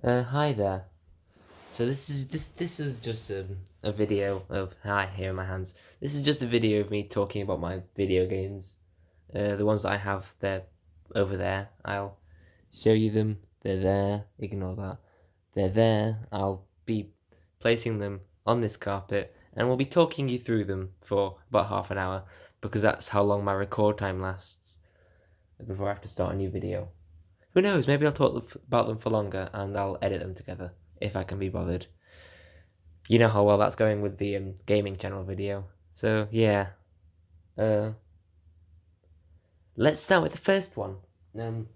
Hi there. So this is just a video of hi here in my hands. This is just a video of me talking about my video games. The ones that I have, they're over there. I'll show you them. They're there. Ignore that. They're there. I'll be placing them on this carpet, and we'll be talking you through them for about half an hour because that's how long my record time lasts before I have to start a new video. Who knows? Maybe I'll talk about them for longer and I'll edit them together if I can be bothered. You know how well that's going with the gaming channel video. So yeah, uh, let's start with the first one. Um,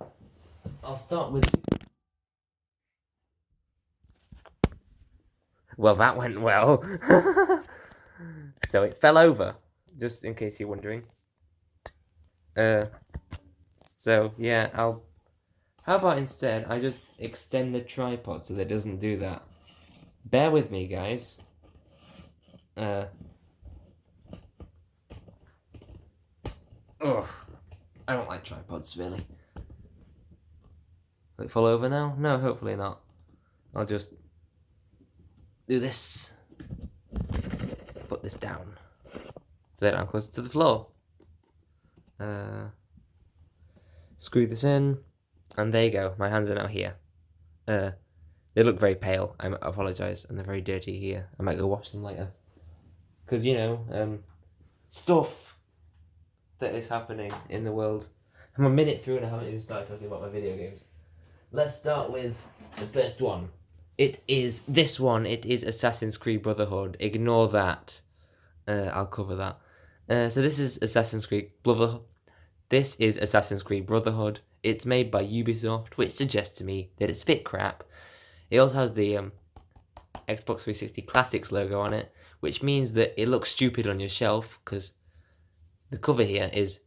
I'll start with. Well, that went well. So it fell over, just in case you're wondering. Uh, so yeah, I'll. How about instead I just extend the tripod so that it doesn't do that. Bear with me, guys. Uh. Ugh. I don't like tripods, really. Will it fall over now? No, hopefully not. I'll just do this. Put this down. So that I'm closer to the floor. Screw this in. And there you go. My hands are now here. They look very pale. I apologise. And they're very dirty here. I might go wash them later. Because, stuff that is happening in the world. I'm a minute through and I haven't even started talking about my video games. Let's start with the first one. It is this one. It is Assassin's Creed Brotherhood. Ignore that. I'll cover that. So this is Assassin's Creed Brotherhood. This is Assassin's Creed Brotherhood. It's made by Ubisoft, which suggests to me that it's a bit crap. It also has the Xbox 360 Classics logo on it, which means that it looks stupid on your shelf because the cover here is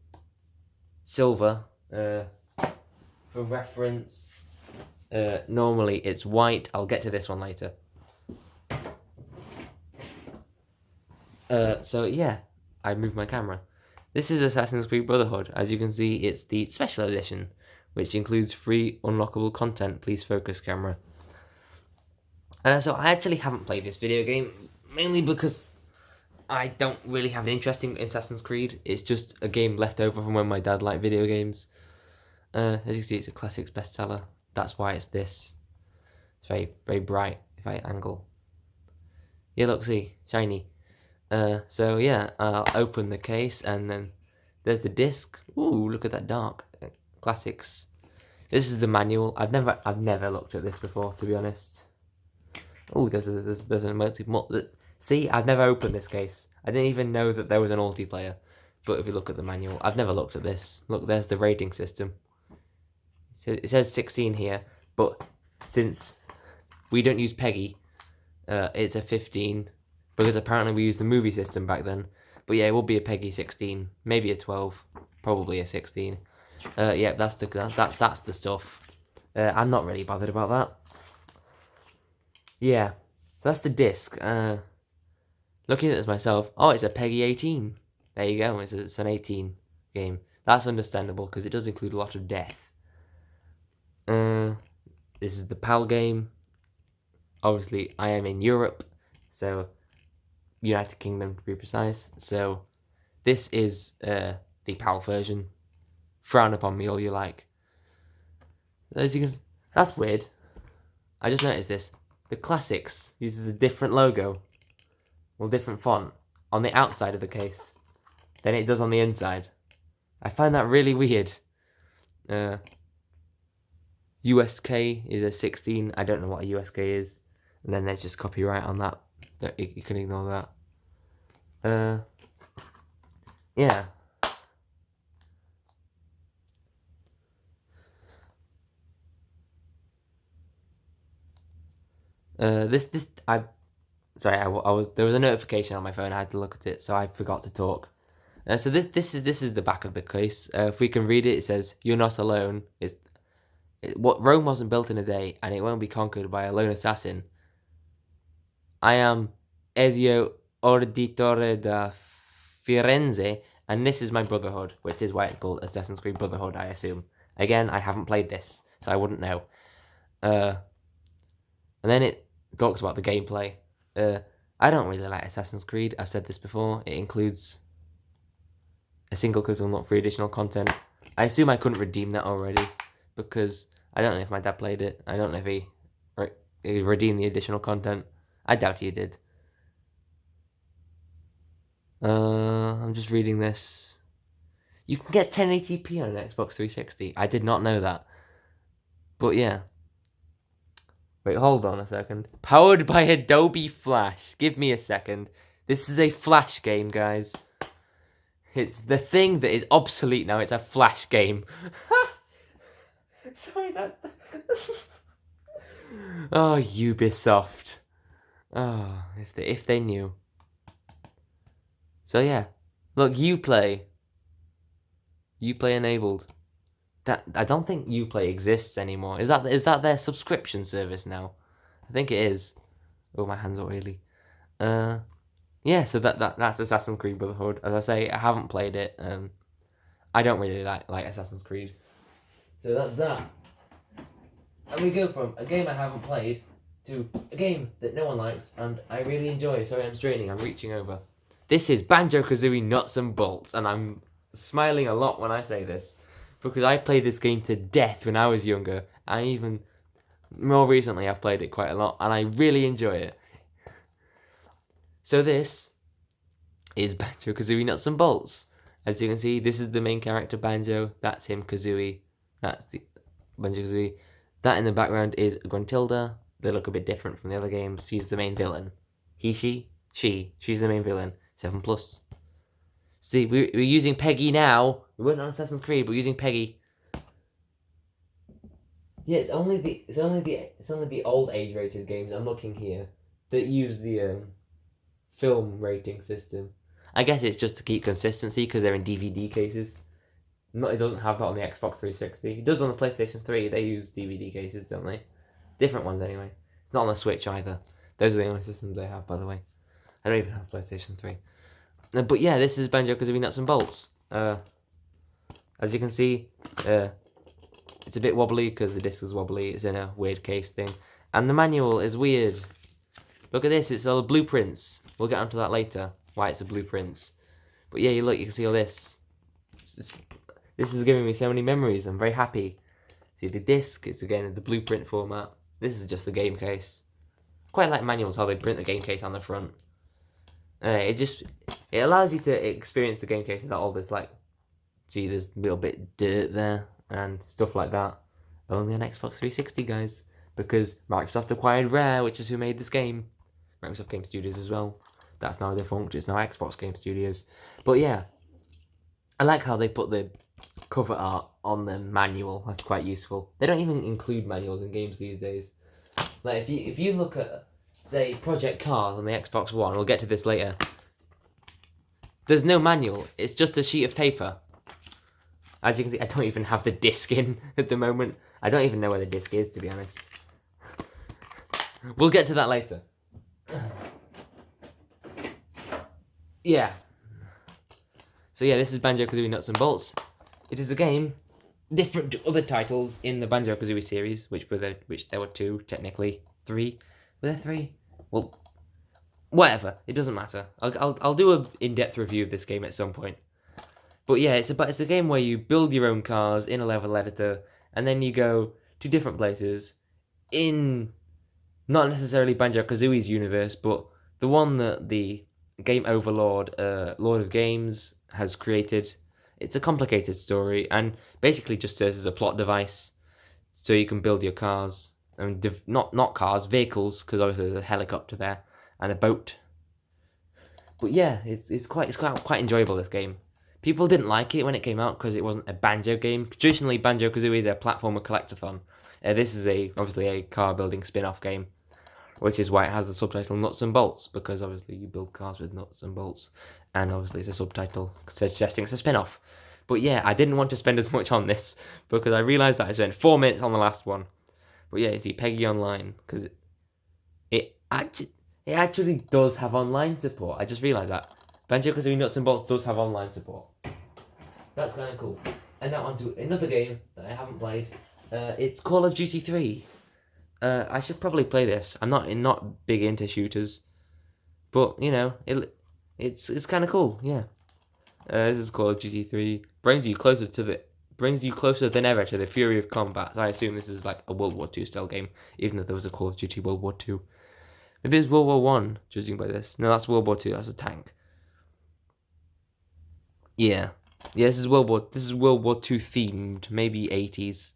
silver. For reference, normally it's white. I'll get to this one later. So yeah, I moved my camera. This is Assassin's Creed Brotherhood. As you can see, it's the special edition, which includes free unlockable content. Please focus, camera. So I actually haven't played this video game, mainly because I don't really have an interest in Assassin's Creed. It's just a game left over from when my dad liked video games. As you can see, it's a classics bestseller. That's why it's this. It's very, very bright if I angle. Yeah, look, see, shiny. So yeah, I'll open the case and then there's the disc. Ooh, look at that dark. Classics. This is the manual. I've never looked at this before, to be honest. Oh, there's a See, I've never opened this case. I didn't even know that there was an multiplayer. But if you look at the manual, I've never looked at this. Look, there's the rating system. It says 16 here, but since we don't use PEGI, it's a 15 because apparently we used the movie system back then. But yeah, it will be a PEGI 16, maybe a 12, probably a 16. Yeah, that's the stuff. I'm not really bothered about that. Yeah, so that's the disc. Looking at this myself, oh, it's a PEGI 18. There you go, it's an 18 game. That's understandable because it does include a lot of death. This is the PAL game. Obviously, I am in Europe, so United Kingdom to be precise. So this is the PAL version. Frown upon me all you like. As you can, that's weird. I just noticed this. The Classics uses a different logo, well, different font on the outside of the case than it does on the inside. I find that really weird. USK is a 16. I don't know what a USK is. And then there's just copyright on that. You can ignore that. Yeah. There was a notification on my phone. I had to look at it, so I forgot to talk. So this is the back of the case. If we can read it, it says, "You're not alone. What Rome wasn't built in a day, and it won't be conquered by a lone assassin. I am Ezio Auditore da Firenze, and this is my Brotherhood," which is why it's called Assassin's Creed Brotherhood, I assume. Again, I haven't played this, so I wouldn't know. And then it talks about the gameplay. I don't really like Assassin's Creed. I've said this before. It includes a single click to unlock free additional content. I assume I couldn't redeem that already because I don't know if my dad played it. I don't know if he redeemed the additional content. I doubt he did. I'm just reading this. You can get 1080p on an Xbox 360. I did not know that. But yeah. Wait, hold on a second. Powered by Adobe Flash. Give me a second. This is a Flash game, guys. It's the thing that is obsolete now. It's a Flash game. Sorry, that... Oh, Ubisoft. Oh, if they knew. So yeah. Look, Uplay. Uplay enabled. That I don't think Uplay exists anymore. Is that their subscription service now? I think it is. Oh, my hands are oily. Yeah. So that's Assassin's Creed Brotherhood. As I say, I haven't played it. I don't really like Assassin's Creed. So that's that. And we go from a game I haven't played to a game that no one likes and I really enjoy. Sorry, I'm straining. I'm reaching over. This is Banjo-Kazooie Nuts and Bolts, and I'm smiling a lot when I say this. Because I played this game to death when I was younger. And even more recently I've played it quite a lot. And I really enjoy it. So this is Banjo-Kazooie Nuts and Bolts. As you can see, this is the main character, Banjo. That's him, Kazooie. That's the Banjo-Kazooie. That in the background is Gruntilda. They look a bit different from the other games. She's the main villain. She's the main villain. 7+. See, we're using Peggy now. We weren't on Assassin's Creed, but we're using Peggy. Yeah, it's only the old age-rated games. I'm looking here that use the film rating system. I guess it's just to keep consistency because they're in DVD cases. It doesn't have that on the Xbox 360. It does on the PlayStation 3. They use DVD cases, don't they? Different ones anyway. It's not on the Switch either. Those are the only systems they have, by the way. I don't even have PlayStation 3. But yeah, this is Banjo-Kazooie Nuts and Bolts. As you can see, it's a bit wobbly because the disc is wobbly. It's in a weird case thing. And the manual is weird. Look at this, it's all blueprints. We'll get onto that later, why it's a blueprints. But yeah, you can see all this. This is giving me so many memories. I'm very happy. See the disc, it's again in the blueprint format. This is just the game case. Quite like manuals, how they print the game case on the front. It allows you to experience the game case without all this, like, see, there's a little bit dirt there and stuff like that. Only on Xbox 360, guys, because Microsoft acquired Rare, which is who made this game. Microsoft Game Studios as well. That's now defunct. It's now Xbox Game Studios. But yeah, I like how they put the cover art on the manual. That's quite useful. They don't even include manuals in games these days. Like if you look at, say, Project Cars on the Xbox One, we'll get to this later. There's no manual. It's just a sheet of paper. As you can see, I don't even have the disc in at the moment. I don't even know where the disc is, to be honest. We'll get to that later. Yeah. So yeah, this is Banjo-Kazooie Nuts and Bolts. It is a game different to other titles in the Banjo-Kazooie series, which there were 2, technically 3. Were there 3? Well, whatever. It doesn't matter. I'll do an in-depth review of this game at some point. But yeah, it's a game where you build your own cars in a level editor, and then you go to different places in not necessarily Banjo-Kazooie's universe, but the one that the game overlord, Lord of Games, has created. It's a complicated story, and basically just serves as a plot device, so you can build your cars. I mean, not cars, vehicles, because obviously there's a helicopter there and a boat. But yeah, it's quite enjoyable, this game. People didn't like it when it came out because it wasn't a Banjo game. Traditionally, Banjo-Kazooie is a platformer collectathon. This is obviously a car building spin-off game, which is why it has the subtitle Nuts and Bolts, because obviously you build cars with nuts and bolts, and obviously it's a subtitle suggesting it's a spin-off. But yeah, I didn't want to spend as much on this because I realised that I spent 4 minutes on the last one. But yeah, you see Peggy Online, because it actually does have online support. I just realised that. Banjo-Kazooie Nuts and Bolts does have online support. That's kind of cool. And now on to another game that I haven't played. It's Call of Duty 3. I should probably play this. I'm not big into shooters, but you know, it's kind of cool. Yeah. This is Call of Duty 3. Brings you closer than ever to the fury of combat. So I assume this is like a World War II style game, even though there was a Call of Duty World War II. Maybe it's World War One, judging by this. No, that's World War II. That's a tank. Yeah, yeah. This is World War II themed. Maybe 80s,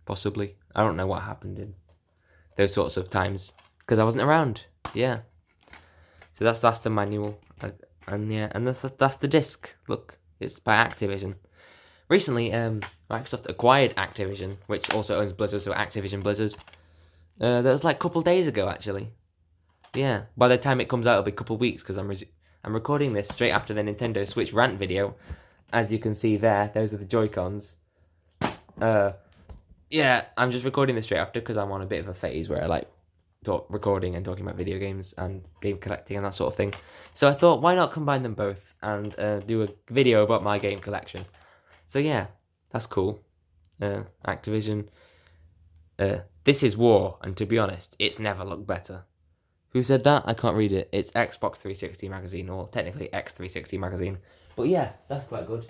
possibly. I don't know what happened in those sorts of times because I wasn't around. Yeah. So that's the manual, and yeah, and that's the disc. Look, it's by Activision. Recently, Microsoft acquired Activision, which also owns Blizzard, so Activision Blizzard. That was like a couple days ago, actually. Yeah. By the time it comes out, it'll be a couple weeks because I'm recording this straight after the Nintendo Switch rant video. As you can see there, those are the Joy-Cons. Yeah, I'm just recording this straight after because I'm on a bit of a phase where I like recording and talking about video games and game collecting and that sort of thing. So I thought, why not combine them both and do a video about my game collection? So yeah, that's cool. Activision. This is war, and to be honest, it's never looked better. Who said that? I can't read it. It's Xbox 360 magazine, or technically X360 magazine. But yeah, that's quite good.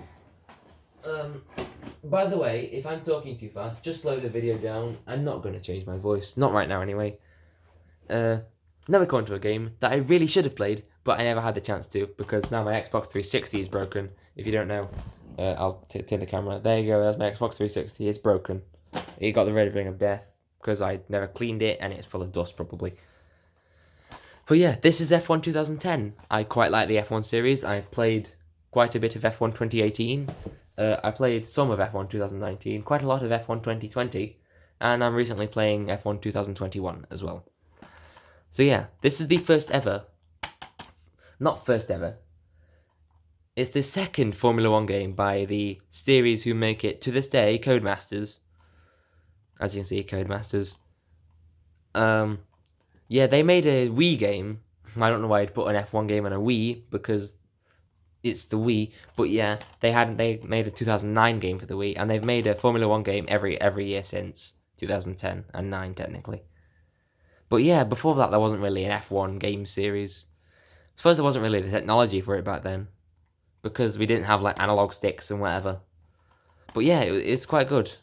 By the way, if I'm talking too fast, just slow the video down. I'm not going to change my voice. Not right now, anyway. Never gone to a game that I really should have played, but I never had the chance to, because now my Xbox 360 is broken. If you don't know, I'll turn the camera. There you go, that's my Xbox 360. It's broken. It got the red ring of death, because I never cleaned it, and it's full of dust, probably. But yeah, this is F1 2010. I quite like the F1 series. I played quite a bit of F1 2018. I played some of F1 2019, quite a lot of F1 2020, and I'm recently playing F1 2021 as well. So yeah, this is the first ever, not first ever, it's the second Formula 1 game by the series who make it, to this day, Codemasters. As you can see, Codemasters. Yeah, they made a Wii game. I don't know why I'd put an F1 game on a Wii, because it's the Wii. But yeah, they made a 2009 game for the Wii, and they've made a Formula 1 game every year since 2010 and 9 technically. But yeah, before that there wasn't really an F1 game series. I suppose there wasn't really the technology for it back then, because we didn't have like analog sticks and whatever. But yeah, it's quite good.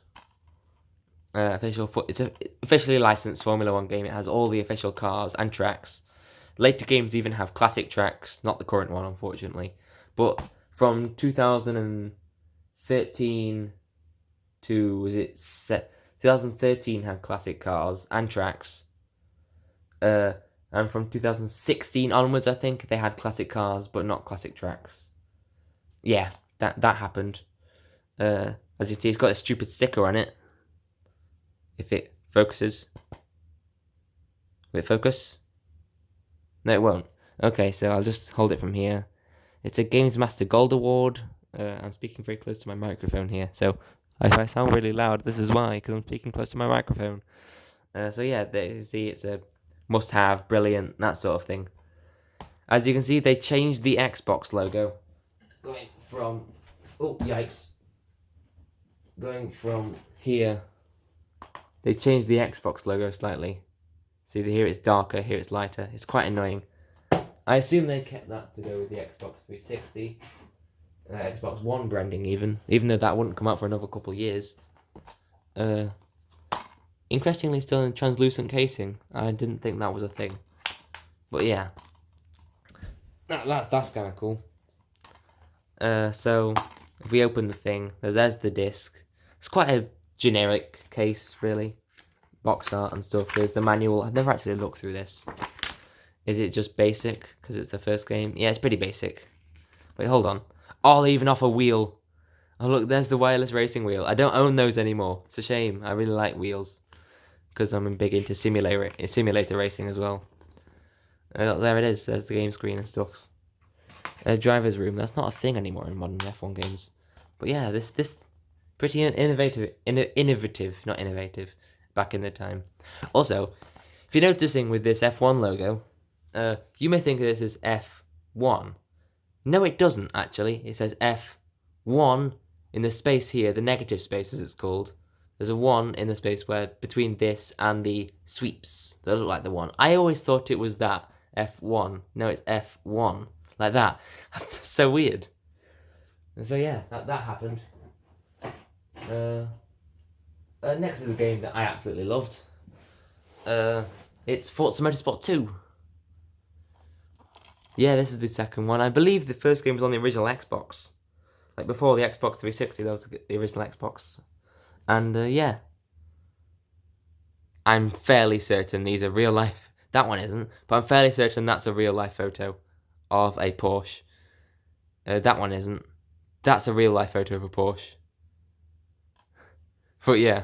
It's an officially licensed Formula 1 game. It has all the official cars and tracks. Later games even have classic tracks, not the current one, unfortunately. But from 2013 to, 2013 had classic cars and tracks. And from 2016 onwards, I think, they had classic cars, but not classic tracks. Yeah, that happened. As you see, it's got a stupid sticker on it. If it focuses. Will it focus? No, it won't. Okay, so I'll just hold it from here. It's a Games Master Gold Award. I'm speaking very close to my microphone here, so if I sound really loud, this is why, because I'm speaking close to my microphone. So yeah, you see, it's a must-have, brilliant, that sort of thing. As you can see, they changed the Xbox logo. Going from... Oh, yikes. Going from here... They changed the Xbox logo slightly. See, here it's darker, here it's lighter. It's quite annoying. I assume they kept that to go with the Xbox 360. Xbox One branding even though that wouldn't come out for another couple of years. Interestingly, still in translucent casing. I didn't think that was a thing. But yeah. That's kind of cool. So, if we open the thing, there's the disc. It's quite a generic case, really. Box art and stuff. There's the manual. I've never actually looked through this. Is it just basic because it's the first game? Yeah, it's pretty basic. Wait, hold on. Oh, they even offer wheel. Oh, look, there's the wireless racing wheel. I don't own those anymore. It's a shame. I really like wheels because I'm big into simulator racing as well. There it is. There's the game screen and stuff. Driver's room. That's not a thing anymore in modern F1 games. But yeah, this pretty innovative, not innovative, back in the time. Also, if you're noticing with this F1 logo, you may think this is F1. No, it doesn't, actually. It says F1 in the space here, the negative space as it's called. There's a 1 in the space where between this and the sweeps that look like the 1. I always thought it was that F1. No, it's F1 like that. So weird. And so yeah, that happened. Next is a game that I absolutely loved. It's Forza Motorsport 2. Yeah, this is the second one. I believe the first game was on the original Xbox. Like before the Xbox 360, that was the original Xbox. And yeah. I'm fairly certain these are real life. That one isn't, but I'm fairly certain that's a real life photo of a Porsche. That one isn't. That's a real life photo of a Porsche. But yeah.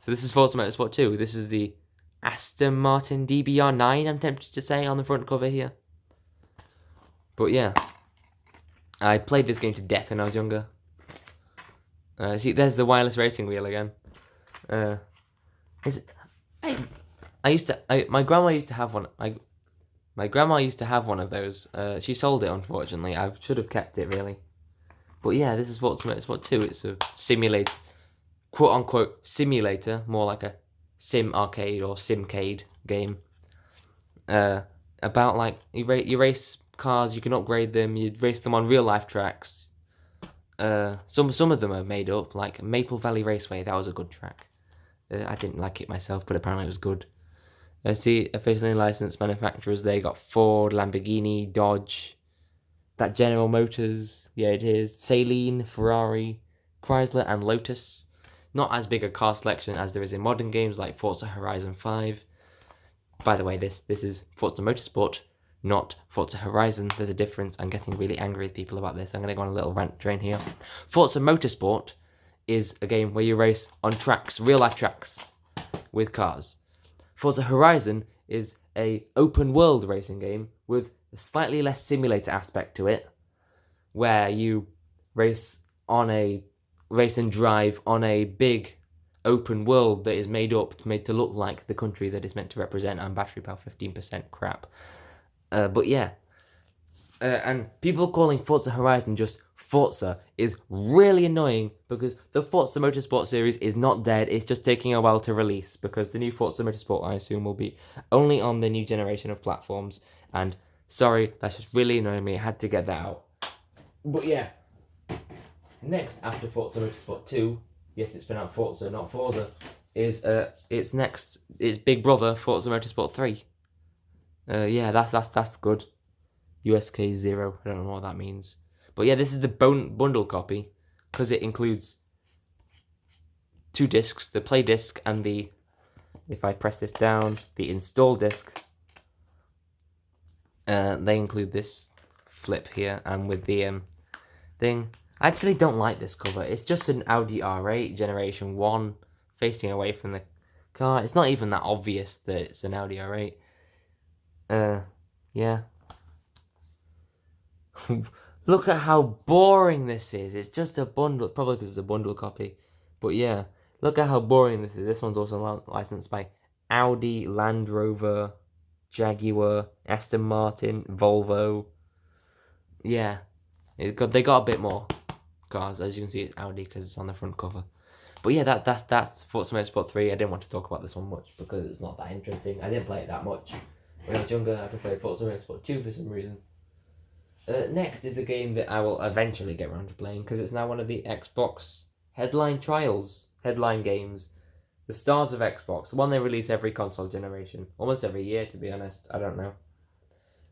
So this is Forza Motorsport 2. This is the Aston Martin DBR9, I'm tempted to say, on the front cover here. But yeah. I played this game to death when I was younger. See, there's the wireless racing wheel again. My grandma used to have one. My grandma used to have one of those. She sold it, unfortunately. I should have kept it, really. But yeah, this is Forza Motorsport 2. It's a simulator, quote-unquote simulator, more like a sim arcade or simcade game. About, like, you race cars, you can upgrade them, you race them on real-life tracks. Some of them are made up, like Maple Valley Raceway. That was a good track. I didn't like it myself, but apparently it was good. See, officially licensed manufacturers, they got Ford, Lamborghini, Dodge, that General Motors, yeah it is, Saleen, Ferrari, Chrysler and Lotus. Not as big a car selection as there is in modern games like Forza Horizon 5. By the way, this is Forza Motorsport, not Forza Horizon. There's a difference. I'm getting really angry with people about this. I'm going to go on a little rant train here. Forza Motorsport is a game where you race on tracks, real life tracks, with cars. Forza Horizon is a open world racing game with a slightly less simulator aspect to it, where you race and drive on a big open world that is made to look like the country that it's meant to represent, and battery power 15% crap. But yeah. And people calling Forza Horizon just Forza is really annoying because the Forza Motorsport series is not dead. It's just taking a while to release because the new Forza Motorsport, I assume, will be only on the new generation of platforms. And sorry, that's just really annoying me. I had to get that out. But yeah. Next, after Forza Motorsport 2, yes, it's been out Forza, not Forza, is it's Big Brother Forza Motorsport 3. Yeah, that's good. USK 0, I don't know what that means. But yeah, this is the bundle copy, because it includes 2 discs, the play disc and the, if I press this down, the install disc. They include this flip here, and with the thing. I actually don't like this cover. It's just an Audi R8 Generation 1 facing away from the car. It's not even that obvious that it's an Audi R8. Yeah. Look at how boring this is. It's just a bundle, probably because it's a bundle copy. But yeah, look at how boring this is. This one's also licensed by Audi, Land Rover, Jaguar, Aston Martin, Volvo. Yeah, they got a bit more cars. As you can see, it's Audi because it's on the front cover. But yeah, that's Forza Motorsport 3. I didn't want to talk about this one much because it's not that interesting. I didn't play it that much. When I was younger, I preferred Forza Motorsport 2 for some reason. Next is a game that I will eventually get around to playing because it's now one of the Xbox headline games. The stars of Xbox, the one they release every console generation, almost every year to be honest, I don't know.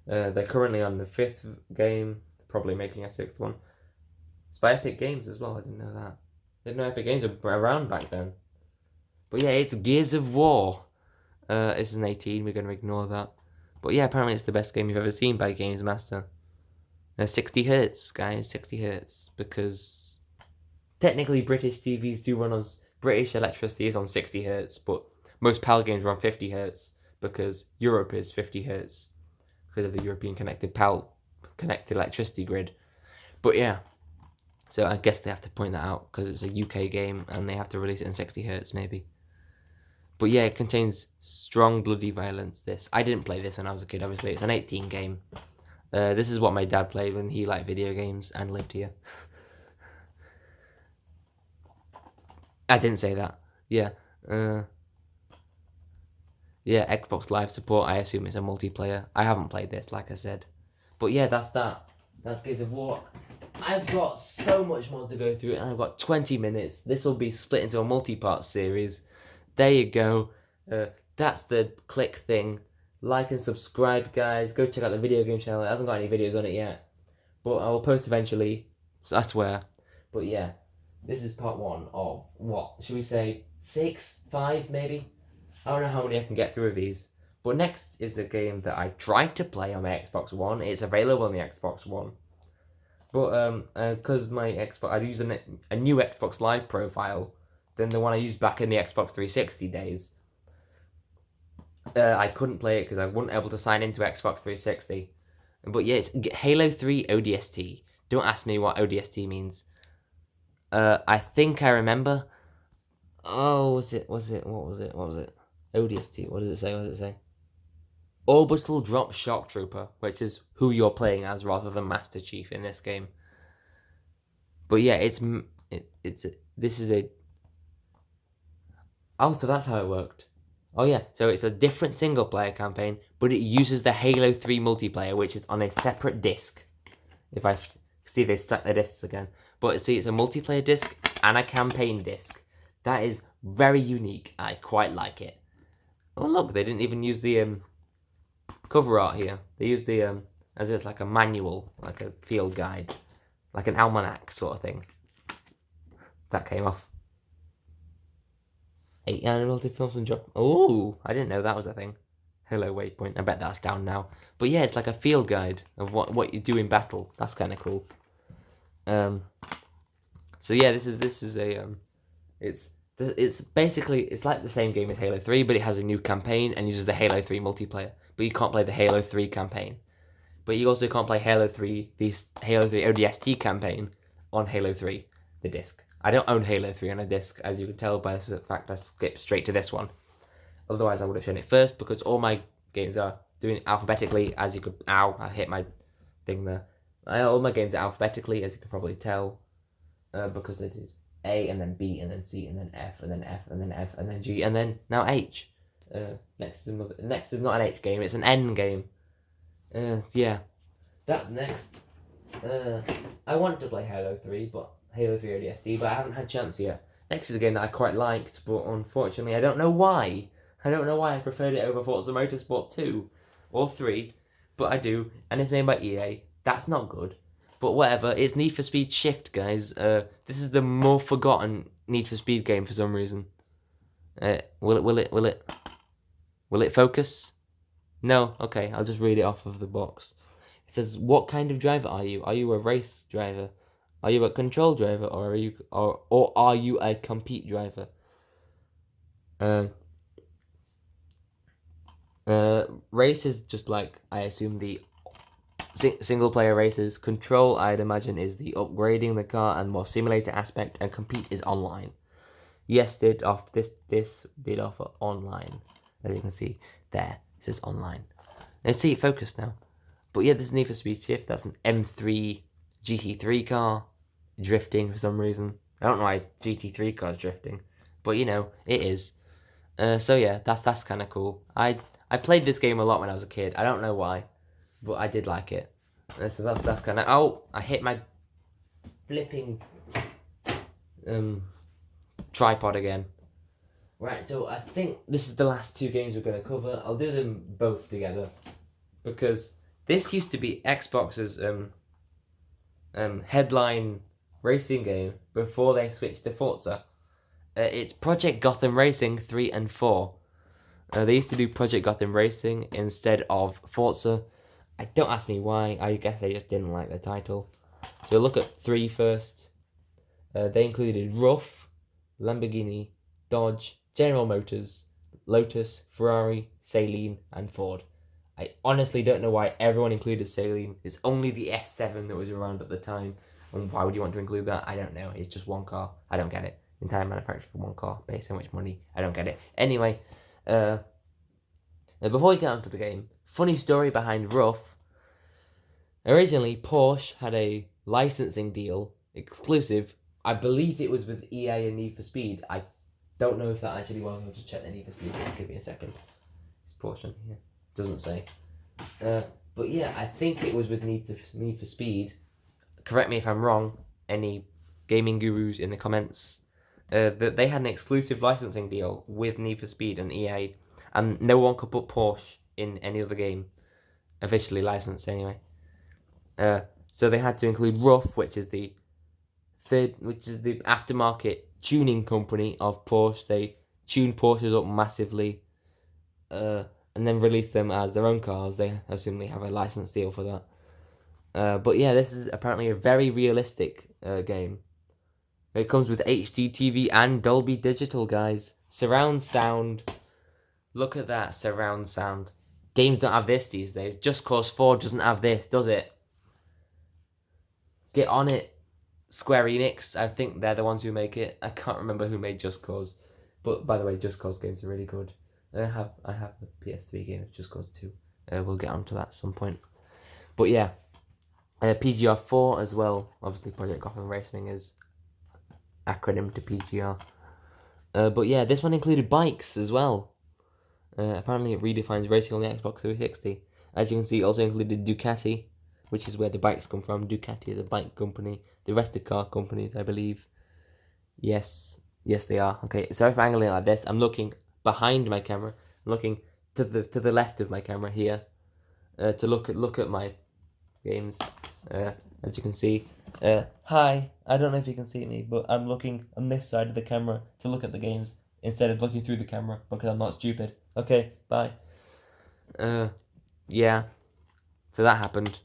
They're currently on the 5th game, probably making a 6th one. It's by Epic Games as well, I didn't know that. I didn't know Epic Games were around back then. But yeah, it's Gears of War. It's an 18, we're going to ignore that. But yeah, apparently it's the best game you've ever seen by Games Master. 60 hertz, guys, 60 hertz, because technically British TVs do run on, British electricity is on 60 hertz, but most PAL games are on 50 hertz, because Europe is 50 hertz, because of the European connected electricity grid. But yeah, so I guess they have to point that out, because it's a UK game, and they have to release it in 60 hertz, maybe. But yeah, it contains strong bloody violence, this. I didn't play this when I was a kid, obviously, it's an 18 game. This is what my dad played when he liked video games and lived here. I didn't say that. Yeah. Yeah, Xbox Live support. I assume it's a multiplayer. I haven't played this, like I said. But yeah, that's that. That's Gears of War. I've got so much more to go through, and I've got 20 minutes. This will be split into a multi-part series. There you go. That's the click thing. Like and subscribe, guys. Go check out the video game channel. It hasn't got any videos on it yet, but I will post eventually. I swear. But yeah, this is part one of what should we say? 6, 5, maybe. I don't know how many I can get through of these. But next is a game that I tried to play on my Xbox One. It's available on the Xbox One. But because my Xbox, I'd use a new Xbox Live profile than the one I used back in the Xbox 360 days. I couldn't play it because I wasn't able to sign into Xbox 360. But yeah, it's Halo 3 ODST. Don't ask me what ODST means. I think I remember. Oh, what was it? ODST, what does it say? Orbital Drop Shock Trooper, which is who you're playing as rather than Master Chief in this game. But yeah, this is a... Oh, so that's how it worked. Oh yeah, so it's a different single player campaign, but it uses the Halo 3 multiplayer, which is on a separate disc. If I see they stack the discs again. But see, it's a multiplayer disc and a campaign disc. That is very unique. I quite like it. Oh look, they didn't even use the cover art here. They used the as if like a manual, like a field guide, like an almanac sort of thing. That came off. 8 animated films from Job. Oh, I didn't know that was a thing. Hello, Waypoint. I bet that's down now. But yeah, it's like a field guide of what you do in battle. That's kind of cool. So yeah, this is a it's basically it's like the same game as Halo 3, but it has a new campaign and uses the Halo 3 multiplayer. But you can't play the Halo 3 campaign. But you also can't play Halo 3, the Halo 3 ODST campaign on Halo 3, the disc. I don't own Halo 3 on a disc, as you can tell by the fact I skipped straight to this one. Otherwise, I would have shown it first, because all my games are doing alphabetically, as you could... Ow, I hit my thing there. All my games are alphabetically, as you can probably tell, because they did A, and then B, and then C, and then F, and then F, and then F, and then G, and then now H. Next is not an H game, it's an N game. Yeah, that's next. I want to play Halo 3, but Halo 3 ODST, but I haven't had a chance yet. Next is a game that I quite liked, but unfortunately I don't know why. I preferred it over Forza Motorsport 2 or 3, but I do, and it's made by EA. That's not good, but whatever. It's Need for Speed Shift, guys. This is the more forgotten Need for Speed game for some reason. Will it focus? No? Okay, I'll just read it off of the box. It says, what kind of driver are you? Are you a race driver? Are you a control driver, or are you a compete driver? Race is just like, I assume, the single player races. Control, I'd imagine, is the upgrading the car and more simulator aspect, and compete is online. Yes, this did offer online, as you can see there. It says online. Let's see it focused now. But yeah, this is Need for Speed Shift. That's an M3 GT3 car drifting for some reason. I don't know why GT3 car's drifting, but you know it is. So yeah, that's kind of cool. I played this game a lot when I was a kid. I don't know why, but I did like it. So that's kind of... Oh, I hit my flipping tripod again. Right, so I think this is the last 2 games we're going to cover. I'll do them both together, because this used to be Xbox's headline racing game before they switched to Forza. It's Project Gotham Racing 3 and 4. They used to do Project Gotham Racing instead of Forza. Don't ask me why. I guess they just didn't like the title. So look at 3 first. They included RUF, Lamborghini, Dodge, General Motors, Lotus, Ferrari, Saleen, and Ford. I honestly don't know why everyone included Saleen. It's only the S7 that was around at the time. And why would you want to include that? I don't know. It's just one car. I don't get it. Entire manufactured for one car. Pay so much money. I don't get it. Anyway, before we get onto the game, funny story behind RUF. Originally, Porsche had a licensing deal, exclusive. I believe it was with EA and Need for Speed. I Don't know if that actually was. I'll just check the Need for Speed. Just give me a second. This portion here doesn't say. But yeah, I think it was with Need for Speed. Correct me if I'm wrong. Any gaming gurus in the comments. That they had an exclusive licensing deal with Need for Speed and EA, and no one could put Porsche in any other game, officially licensed anyway. So they had to include Rough, which is the aftermarket tuning company of Porsche. They tune Porsches up massively, and then release them as their own cars. They assume they have a license deal for that. But yeah, this is apparently a very realistic game. It comes with HD TV and Dolby Digital, guys. Surround sound. Look at that surround sound. Games don't have this these days. Just Cause 4 doesn't have this, does it? Get on it, Square Enix. I think they're the ones who make it. I can't remember who made Just Cause. But by the way, Just Cause games are really good. I have a PS3 game of Just Cause 2. We'll get onto that at some point. But yeah, PGR 4 as well. Obviously, Project Gotham Racing is acronym to PGR. But yeah, this one included bikes as well. Apparently, it redefines racing on the Xbox 360. As you can see, it also included Ducati, which is where the bikes come from. Ducati is a bike company. The rest are car companies, I believe. Yes, they are. Okay, so if I'm angling like this, I'm looking behind my camera. I'm looking to the left of my camera here, to look at my games. As you can see. Hi, I don't know if you can see me, but I'm looking on this side of the camera to look at the games instead of looking through the camera because I'm not stupid. Okay, bye. Yeah. So that happened.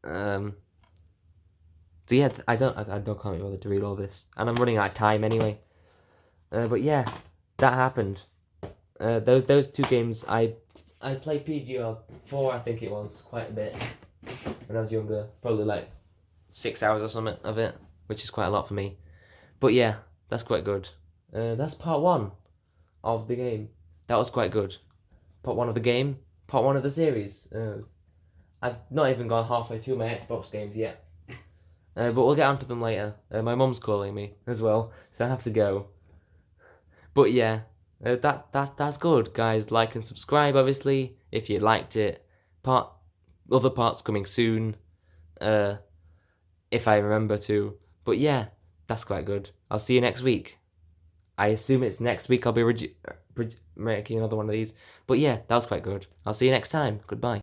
So yeah, I can't be bothered to read all this, and I'm running out of time anyway. But yeah, that happened. Those two games, I played PGR 4, I think it was, quite a bit when I was younger, probably like 6 hours or something of it, which is quite a lot for me. But yeah, that's quite good. That's part 1 of the game. That was quite good. Part 1 of the game, part 1 of the series. I've not even gone halfway through my Xbox games yet. But we'll get onto them later. My mum's calling me as well, so I have to go. But yeah, that's good, guys. Like and subscribe, obviously, if you liked it. Other parts coming soon, if I remember to. But yeah, that's quite good. I'll see you next week. I assume it's next week I'll be making another one of these. But yeah, that was quite good. I'll see you next time. Goodbye.